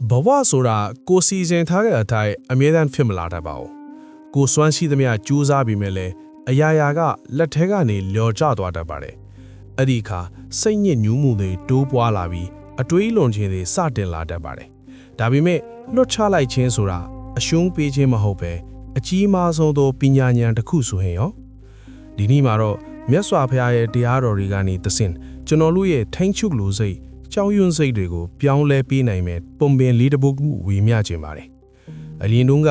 ဘဝဆိုတာကိုစီစဉ်ထားတဲ့အတိုင်းအမြဲတမ်းဖြစ်မလာတတ်ပါဘူး။ကိုစွမ်းရှိသမျှကြိုးစားပြီးမဲ့လဲအရာရာကလက်ထဲကနေလျော်ကျသွားတတ်ပါတယ်။အဲ့ဒီအခါစိတ်ညစ်ညူးမှုတွေတိုးပွားလာပြီးအတွေးလွန်ခြင်းတွေစတင်လာတတ်ပါတယ်။ဒါပေမဲ့လွတ်ချလိုက်ခြင်းဆိုတာအရှုံးပေးခြင်းမဟုတ်ပဲအကြီးမားဆုံးသောပညာဉာဏ်တစ်ခုဆိုရင်ရောဒီနေ့မှာတော့မြတ်စွာဘုရားရဲ့တရားတော်တွေကနေသင်ကျွန်တော်တို့ရဲ့ထိန်းချုပ်လူစိတ်ကြောင်းရွံ့စိတ်တွေကိုပြောင်းလဲပေးနိုင်မဲ့ပုံပင်လေးတစ်ပုဒ်ဝေမျှခြင်းပါတယ်။အလင်းတုန်းက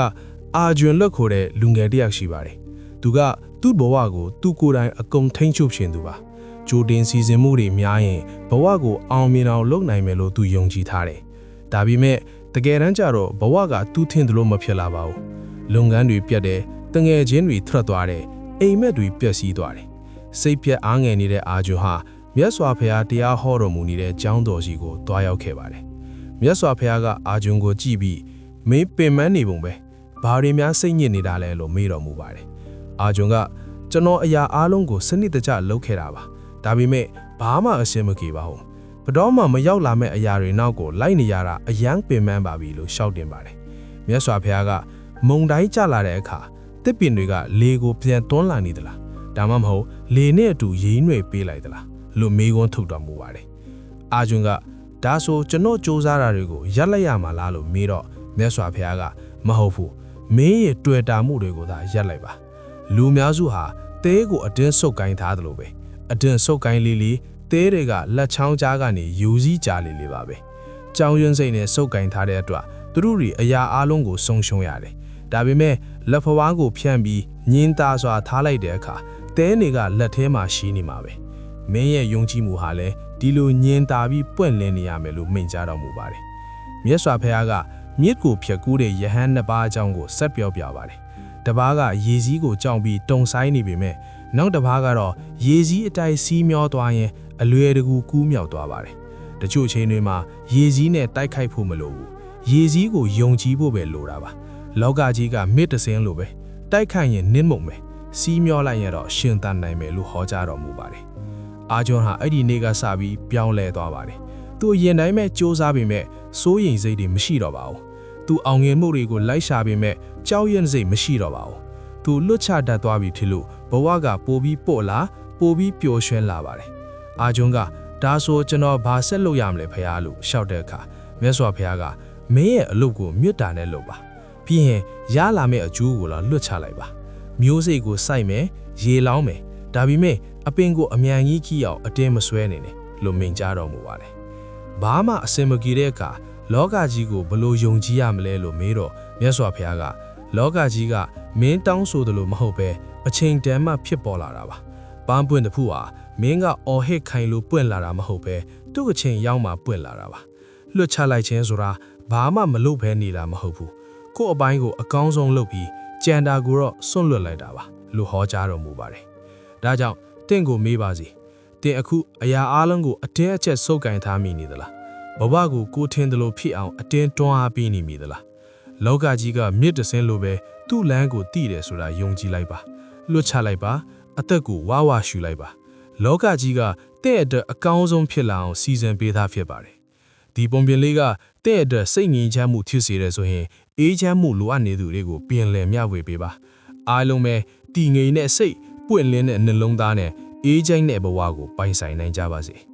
အာဂျွန်လက်ခေါ်တဲ့လူငယ်တစ်ယောက်ရှိပါတယ်။သူကသူ့ဘဝကိုသူ့ကိုယ်တိုင်အကုန်ထိန်းချုပ်ခြင်းသူပါ။ဂျိုတင်စီစဉ်မှုတွေများရင်ဘဝကိုအောင်မြင်အောင်လုပ်နိုင်မယ်လို့သူယုံကြည်ထားတယ်။ဒါပေမဲ့တကယ်တမ်းကျတော့ဘဝကသူ့ထင်သလိုမဖြစ်လာပါဘူး။လုပ်ငန်းတွေပြတ်တယ်၊တငယ်ချင်းတွေထွက်သွားတယ်၊အိမ်မက်တွေပျက်စီးသွားတယ်။စိတ်ပြတ်အားငယ်နေတဲ့အာဂျွန်ဟာမြတ်စွာဘုရားတရားဟောတော်မူနေတဲ့ကျောင်းတော်ကြီးကိုတွားရောက်ခဲ့ပါတယ်။မြတ်စွာဘုရားကအာဂျွန်ကိုကြည့်ပြီးမင်းပင်ပန်းနေပုံပဲ။ဘာတွေများစိတ်ညစ်နေတာလဲလို့မေးတော်မူပါတယ်။အာဂျွန်ကကျွန်တော်အရာအားလုံးကိုစနစ်တကျလုပ်ခဲ့တာပါ။ဒါပေမဲ့ဘာမှအဆင်မပြေပါဘူး။ဘယ်တော့မှမရောက်လာမဲ့အရာတွေနောက်ကိုလိုက်နေရတာအယမ်းပင်ပန်းပါပြီလို့ရှောက်တင်ပါတယ်။မြတ်စွာဘုရားကမုန်တိုင်းကျလာတဲ့အခါတစ်ပင်တွေကလေကိုပြန်တွန်းလာနေသလား။ဒါမှမဟုတ်လေနဲ့အတူရေနွေပေးလိုက်သလား။လို့မေးခွန်းထုတ်တော်မူပါတယ်။အာဂျွန်ကဒါဆိုကျွန်တော်စူးစမ်းတာတွေကိုရပ်လိုက်ရမှာလားလို့မေးတော့မြတ်စွာဘုရားကမဟုတ်ဘူး။မင်းရဲ့တွေ့တာမှုတွေကိုသာရပ်လိုက်ပါ။လူများစုဟာတဲကိုအတင်းဆုပ်ကိုင်းထားတယ်လို့ပဲ။အတင်းဆုပ်ကိုင်းလေးတဲတွေကလက်ချောင်းကြားကနေယူစည်းကြလေးပါပဲ။ကြောင်ရွံ့စိတ်နဲ့ဆုပ်ကိုင်းထားတဲ့အတွက်သူတို့တွေအရာအလုံးကိုဆုံးရှုံးရတယ်။ဒါပေမဲ့လက်ဖွားကိုဖြန့်ပြီးညင်းသားစွာထားလိုက်တဲ့အခါတဲတွေကလက်ထဲမှာရှိနေမှာပဲ။မင်းရဲ့ယုံကြည်မှုဟာလည်းဒီလိုညင်တာပြီးပွင့်လင်းနေရမယ်လို့မိန့်ကြားတော်မူပါတယ်။မြတ်စွာဘုရားကမြစ်ကိုဖြတ်ကူးတဲ့ယဟန်နှစ်ပါးအကြောင်းကိုဆက်ပြောပြပါတယ်။တစ်ပါးကရေစည်းကိုကြောင်ပြီးတုံဆိုင်နေပေမဲ့နောက်တစ်ပါးကတော့ရေစည်းအတိုင်းစီးမျောသွားရင်အလွယ်တကူကူးမြောက်သွားပါတယ်။တချို့ချိန်တွေမှာရေစည်းနဲ့တိုက်ခိုက်ဖို့မလိုဘူး။ရေစည်းကိုယုံကြည်ဖို့ပဲလိုတာပါ။လောကကြီးကမြစ်တစင်းလိုပဲတိုက်ခိုက်ရင်နစ်မုံပဲစီးမျောလိုက်ရတော့ရှင်သန်နိုင်မယ်လို့ဟောကြားတော်မူပါတယ်။အာဂျွန်ဟာအဲ့ဒီနေ့ကစပြီးပြောင်းလဲသွားပါတယ်။သူရင်တိုင်းမဲ့စူးစမ်းပေမဲ့စိုးရိမ်စိတ်တွေမရှိတော့ပါဘူး။သူအောင်ငယ်မှုတွေကိုလိုက်ရှာပေမဲ့ကြောက်ရွံ့စိတ်မရှိတော့ပါဘူး။သူလွတ်ချတတ်သွားပြီဖြစ်လို့ဘဝကပိုပြီးပို့လာပိုပြီးပျော်ရွှင်လာပါတယ်။အာဂျွန်ကဒါဆိုကျွန်တော်ဘာဆက်လုပ်ရမလဲဖရားလို့ရှောက်တဲ့အခါမြတ်စွာဘုရားကမင်းရဲ့အလုပ်ကိုမြတ်တာနဲ့လုပ်ပါ။ပြီးရင်ရလာမယ့်အကျိုးကိုလာလွတ်ချလိုက်ပါ။မျိုးစိတ်ကိုစိုက်မယ်ရေလောင်းမယ်ဒါပေမဲ့အပင်ကိုအမြန်ကြီးကြီးအောင်အတင်းမဆွဲနေနဲ့လို့မိန့်ကြားတော်မူပါတယ်။ဘာမှအစင်မပြေတဲ့အခါလောကကြီးကိုဘလို့ယုံကြည်ရမလဲလို့မေးတော့မြတ်စွာဘုရားကလောကကြီးကမင်းတောင်းဆိုတယ်လို့မဟုတ်ပဲအချိန်တန်မှဖြစ်ပေါ်လာတာပါ။ပန်းပွင့်တစ်ခုဟာမင်းကအော်ဟစ်ခိုင်လို့ပွင့်လာတာမဟုတ်ပဲသူ့အချိန်ရောက်မှပွင့်လာတာပါ။လွတ်ချလိုက်ခြင်းဆိုတာဘာမှမလုပ်ဘဲနေတာမဟုတ်ဘူး။ကို့အပိုင်းကိုအကောင်းဆုံးလုပ်ပြီးကြံတာကိုတော့စွန့်လွတ်လိုက်တာပါလို့ဟောကြားတော်မူပါတယ်။ဒါကြောင့်တင့်ကိုမေးပါစီတင်အခုအရာအလုံးကိုအတင်းအကျပ်စုပ်ကင်ထားမိနေသလားဘဝကိုကိုထင်တယ်လို့ဖြစ်အောင်အတင်းတွန်းအားပေးနေမိသလားလောကကြီးကမြစ်တစင်းလိုပဲသူ့လမ်းကိုတည်တယ်ဆိုတာယုံကြည်လိုက်ပါလွတ်ချလိုက်ပါအသက်ကိုဝါဝါရှူလိုက်ပါလောကကြီးကတင့်အတွက်အကောင်းဆုံးဖြစ်လာအောင်စီစဉ်ပေးသားဖြစ်ပါတယ်ဒီပုံပြင်လေးကတင့်အတွက်စိတ်ငြိမ်ချမ်းမှုဖြစ်စေတယ်ဆိုရင်အေးချမ်းမှုလိုအပ်နေသူတွေကိုပြင်လည်မျှဝေပေးပါအားလုံးပဲတည်ငြိမ်တဲ့စိတ်ပွင့်လင်းတဲ့နှလုံးသားနဲ့အေးချိုင်းတဲ့ဘဝကိုပိုင်ဆိုင်နိုင်ကြပါစေ။